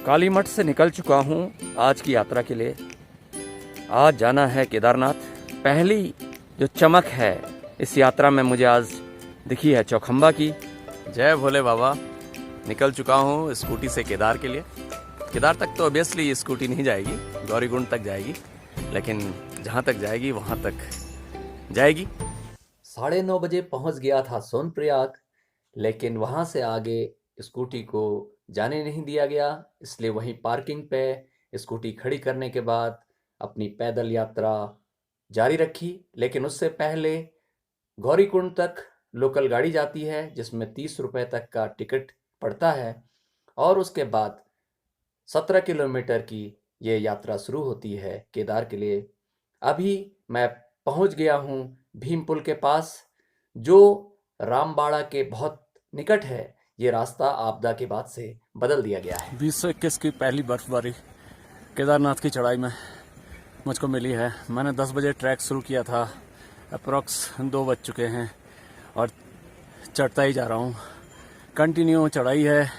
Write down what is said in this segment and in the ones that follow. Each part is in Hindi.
कालीमठ से निकल चुका हूँ आज की यात्रा के लिए। आज जाना है केदारनाथ। पहली जो चमक है इस यात्रा में मुझे आज दिखी है चौखंबा की। जय भोले बाबा। निकल चुका हूँ स्कूटी से केदार के लिए। केदार तक तो ऑब्वियसली स्कूटी नहीं जाएगी, गौरीकुंड तक जाएगी, लेकिन जहाँ तक जाएगी वहाँ तक जाएगी। 9:30 बजे पहुँच गया था सोनप्रयाग, लेकिन वहाँ से आगे स्कूटी को जाने नहीं दिया गया, इसलिए वहीं पार्किंग पे स्कूटी खड़ी करने के बाद अपनी पैदल यात्रा जारी रखी। लेकिन उससे पहले गौरीकुंड तक लोकल गाड़ी जाती है जिसमें 30 रुपये तक का टिकट पड़ता है, और उसके बाद 17 किलोमीटर की ये यात्रा शुरू होती है केदार के लिए। अभी मैं पहुंच गया हूं भीम पुल के पास, जो रामबाड़ा के बहुत निकट है। ये रास्ता आपदा के बाद से बदल दिया गया है। 20 से 21 की पहली बर्फबारी केदारनाथ की चढ़ाई में मुझको मिली है। मैंने 10 बजे ट्रैक शुरू किया था, अप्रॉक्स 2 बज चुके हैं और चढ़ता ही जा रहा हूँ। कंटिन्यू चढ़ाई है।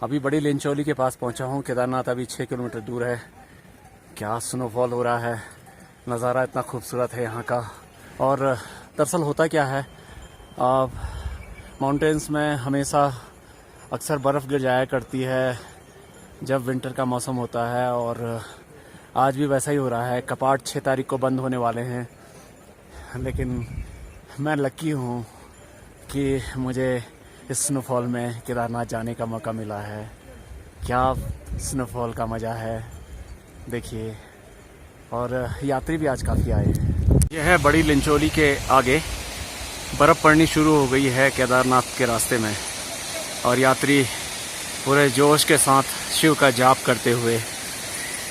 अभी बड़ी लिंचोली के पास पहुँचा हूँ। केदारनाथ अभी 6 किलोमीटर दूर है। क्या स्नोफॉल हो रहा है, नज़ारा इतना खूबसूरत है यहाँ का। और दरअसल होता क्या है, माउंटेन्स में हमेशा अक्सर बर्फ़ गिर जाया करती है जब विंटर का मौसम होता है, और आज भी वैसा ही हो रहा है। कपाट 6 तारीख को बंद होने वाले हैं, लेकिन मैं लकी हूँ कि मुझे इस स्नोफॉल में केदारनाथ जाने का मौका मिला है। क्या स्नोफॉल का मज़ा है देखिए। और यात्री भी आज काफ़ी आए हैं। यह है बड़ी लिंचोली के आगे। बर्फ़ पड़नी शुरू हो गई है केदारनाथ के रास्ते में, और यात्री पूरे जोश के साथ शिव का जाप करते हुए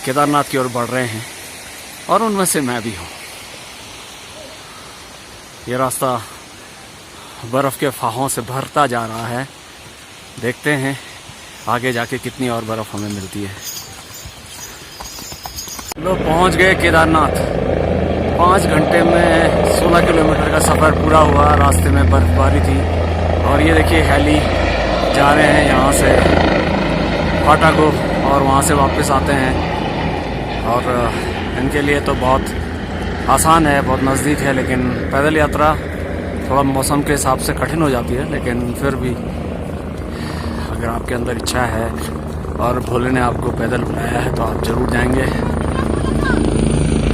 केदारनाथ की ओर बढ़ रहे हैं, और उनमें से मैं भी हूँ। ये रास्ता बर्फ़ के फाहों से भरता जा रहा है। देखते हैं आगे जाके कितनी और बर्फ़ हमें मिलती है। लोग पहुँच गए केदारनाथ। 5 घंटे में 16 किलोमीटर का सफ़र पूरा हुआ। रास्ते में बर्फबारी थी, और ये देखिए हेली जा रहे हैं यहाँ से फाटा को, और वहाँ से वापस आते हैं। और इनके लिए तो बहुत आसान है, बहुत नज़दीक है, लेकिन पैदल यात्रा थोड़ा मौसम के हिसाब से कठिन हो जाती है। लेकिन फिर भी अगर आपके अंदर इच्छा है और भोले ने आपको पैदल बुलाया है तो आप ज़रूर जाएंगे।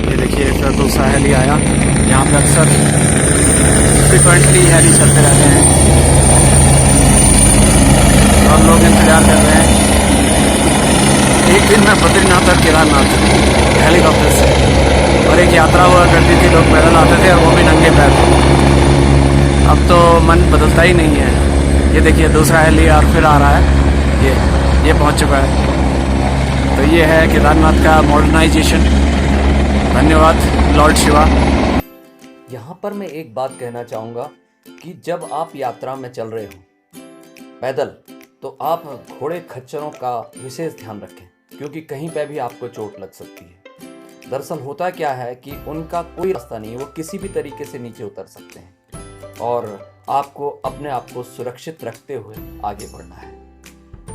ये देखिए फिर दूसरा हेली आया। यहाँ पे अक्सर फ्रिक्वेंटली हेली चलते रहते हैं, और लोग इंतजार कर रहे हैं। एक दिन मैं बद्रीनाथ और केदारनाथ हेलीकॉप्टर से, और एक यात्रा हुआ करती थी, लोग पैदल आते थे और वो भी नंगे पैर। अब तो मन बदलता ही नहीं है। ये देखिए दूसरा हेली और फिर आ रहा है। ये पहुंच चुका है। तो ये है केदारनाथ का मॉडर्नाइजेशन। धन्यवाद लॉर्ड शिवा। यहाँ पर मैं एक बात कहना चाहूँगा कि जब आप यात्रा में चल रहे हो पैदल, तो आप घोड़े खच्चरों का विशेष ध्यान रखें, क्योंकि कहीं पे भी आपको चोट लग सकती है। दरअसल होता क्या है कि उनका कोई रास्ता नहीं है, वो किसी भी तरीके से नीचे उतर सकते हैं, और आपको अपने आप को सुरक्षित रखते हुए आगे बढ़ना है।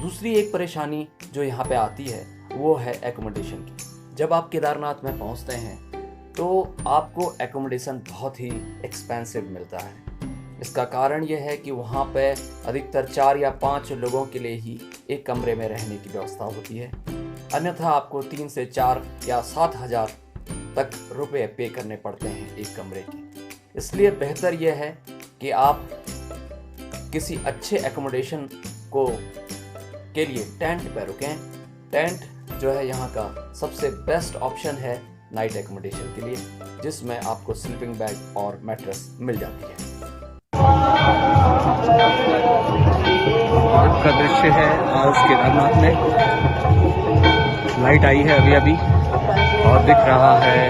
दूसरी एक परेशानी जो यहाँ पे आती है वो है एकोमोडेशन की। जब आप केदारनाथ में पहुँचते हैं तो आपको एकोमोडेशन बहुत ही एक्सपेंसिव मिलता है। इसका कारण यह है कि वहाँ पे अधिकतर 4 या 5 लोगों के लिए ही एक कमरे में रहने की व्यवस्था होती है, अन्यथा आपको 3 से 4 या 7,000 तक रुपए पे करने पड़ते हैं एक कमरे के। इसलिए बेहतर यह है कि आप किसी अच्छे एकोमोडेशन के लिए टेंट पर रुकें। टेंट जो है यहाँ का सबसे बेस्ट ऑप्शन है नाइट एकोमोडेशन के लिए, जिसमें आपको स्लीपिंग बैग और मैट्रेस मिल जाती है। रात का दृश्य है आज केदारनाथ में। लाइट आई है अभी अभी, और दिख रहा है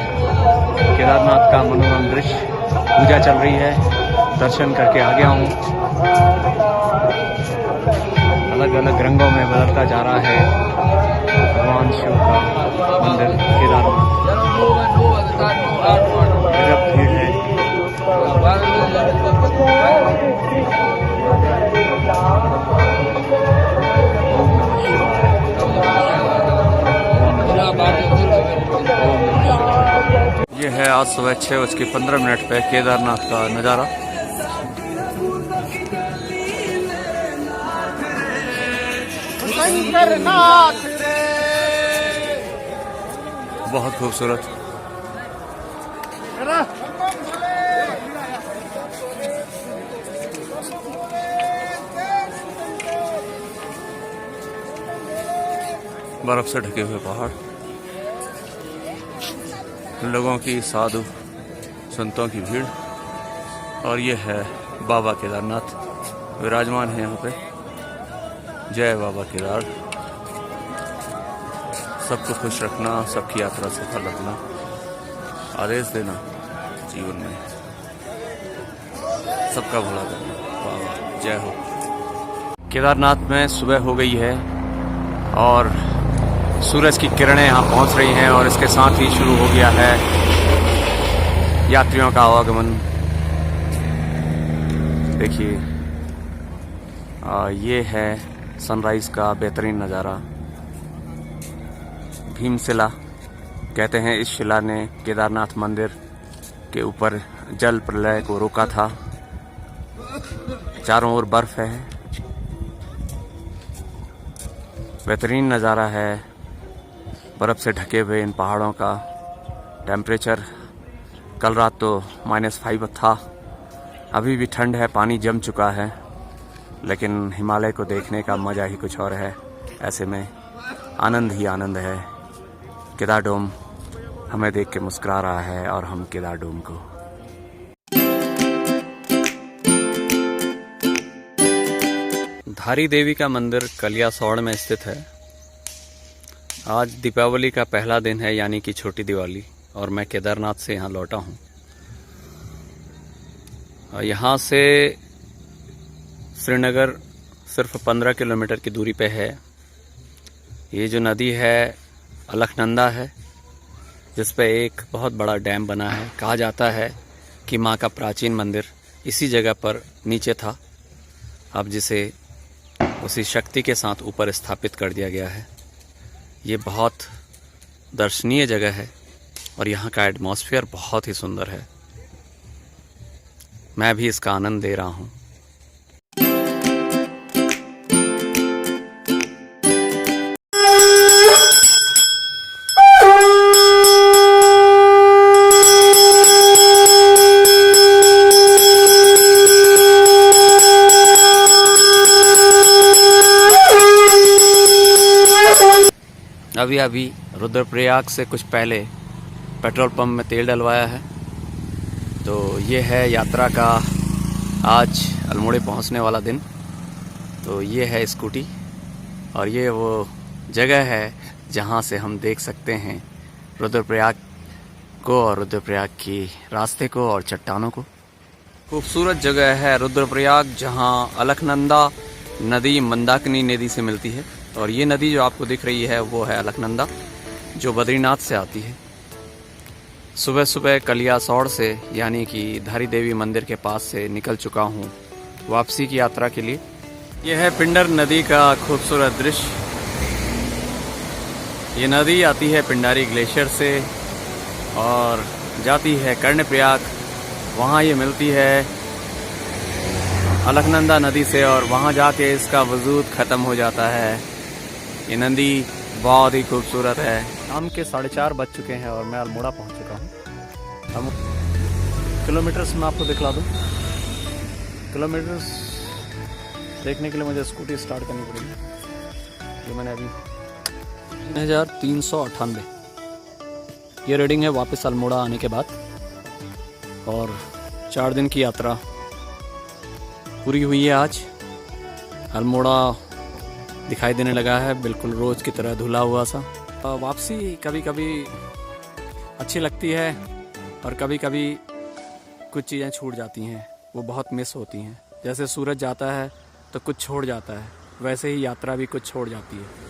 केदारनाथ का मनोरम दृश्य। पूजा चल रही है, दर्शन करके आ गया हूँ। अलग अलग रंगों में बदलता जा रहा है भगवान शिव का मंदिर केदारनाथ। गजब भीड़ है। ओम नमः शिवाय। सुबह 6:15 पे केदारनाथ का नज़ारा। बहुत खूबसूरत। बर्फ से ढके हुए पहाड़, लोगों की साधु संतों की भीड़, और ये है बाबा केदारनाथ विराजमान है यहाँ पे। जय बाबा केदार। सबको खुश रखना, सबकी यात्रा सफल रखना, आदेश देना जीवन में, सबका भला करना। बाबा जय हो। केदारनाथ में सुबह हो गई है और सूरज की किरणें यहाँ पहुँच रही हैं और इसके साथ ही शुरू हो गया है यात्रियों का आवागमन। देखिए ये है सनराइज का बेहतरीन नज़ारा। भीमशिला कहते हैं इस शिला ने केदारनाथ मंदिर के ऊपर जल प्रलय को रोका था। चारों ओर बर्फ है, बेहतरीन नज़ारा है बर्फ से ढके हुए इन पहाड़ों का। टेम्परेचर कल रात तो -5 था, अभी भी ठंड है, पानी जम चुका है, लेकिन हिमालय को देखने का मज़ा ही कुछ और है। ऐसे में आनंद ही आनंद है। केदारडोम हमें देख के मुस्कुरा रहा है और हम केदारडोम को। धारी देवी का मंदिर कलियासौड़ में स्थित है। आज दीपावली का पहला दिन है, यानी कि छोटी दिवाली, और मैं केदारनाथ से यहाँ लौटा हूँ। यहाँ से श्रीनगर सिर्फ 15 किलोमीटर की दूरी पे है। ये जो नदी है अलकनंदा है, जिस पे एक बहुत बड़ा डैम बना है। कहा जाता है कि माँ का प्राचीन मंदिर इसी जगह पर नीचे था, अब जिसे उसी शक्ति के साथ ऊपर स्थापित कर दिया गया है। ये बहुत दर्शनीय जगह है और यहाँ का एटमॉस्फेयर बहुत ही सुंदर है। मैं भी इसका आनंद दे रहा हूँ। अभी रुद्रप्रयाग से कुछ पहले पेट्रोल पंप में तेल डलवाया है। तो ये है यात्रा का आज अल्मोड़े पहुंचने वाला दिन। तो ये है स्कूटी और ये वो जगह है जहां से हम देख सकते हैं रुद्रप्रयाग को और रुद्रप्रयाग की रास्ते को और चट्टानों को। खूबसूरत जगह है रुद्रप्रयाग, जहां अलकनंदा नदी मंदाकिनी नदी से मिलती है। और ये नदी जो आपको दिख रही है वो है अलकनंदा, जो बद्रीनाथ से आती है। सुबह सुबह कलियासौड़ से, यानी कि धारी देवी मंदिर के पास से निकल चुका हूँ वापसी की यात्रा के लिए। यह है पिंडर नदी का खूबसूरत दृश्य। ये नदी आती है पिंडारी ग्लेशियर से और जाती है कर्णप्रयाग, वहाँ ये मिलती है अलकनंदा नदी से और वहाँ जाके इसका वजूद ख़त्म हो जाता है। ये नदी बहुत ही खूबसूरत है। शाम के 4:30 बज चुके हैं और मैं अल्मोड़ा पहुँच चुका हूँ। हम किलोमीटर्स में आपको दिखला दूँ। किलोमीटर्स देखने के लिए मुझे स्कूटी स्टार्ट करनी पड़ेगी, जो मैंने अभी 3398 ये रीडिंग है वापस अल्मोड़ा आने के बाद। और 4 दिन की यात्रा पूरी हुई है आज। अल्मोड़ा दिखाई देने लगा है बिल्कुल रोज़ की तरह धुला हुआ सा। वापसी कभी कभी अच्छी लगती है और कभी कभी कुछ चीज़ें छूट जाती हैं, वो बहुत मिस होती हैं। जैसे सूरज जाता है तो कुछ छोड़ जाता है, वैसे ही यात्रा भी कुछ छोड़ जाती है।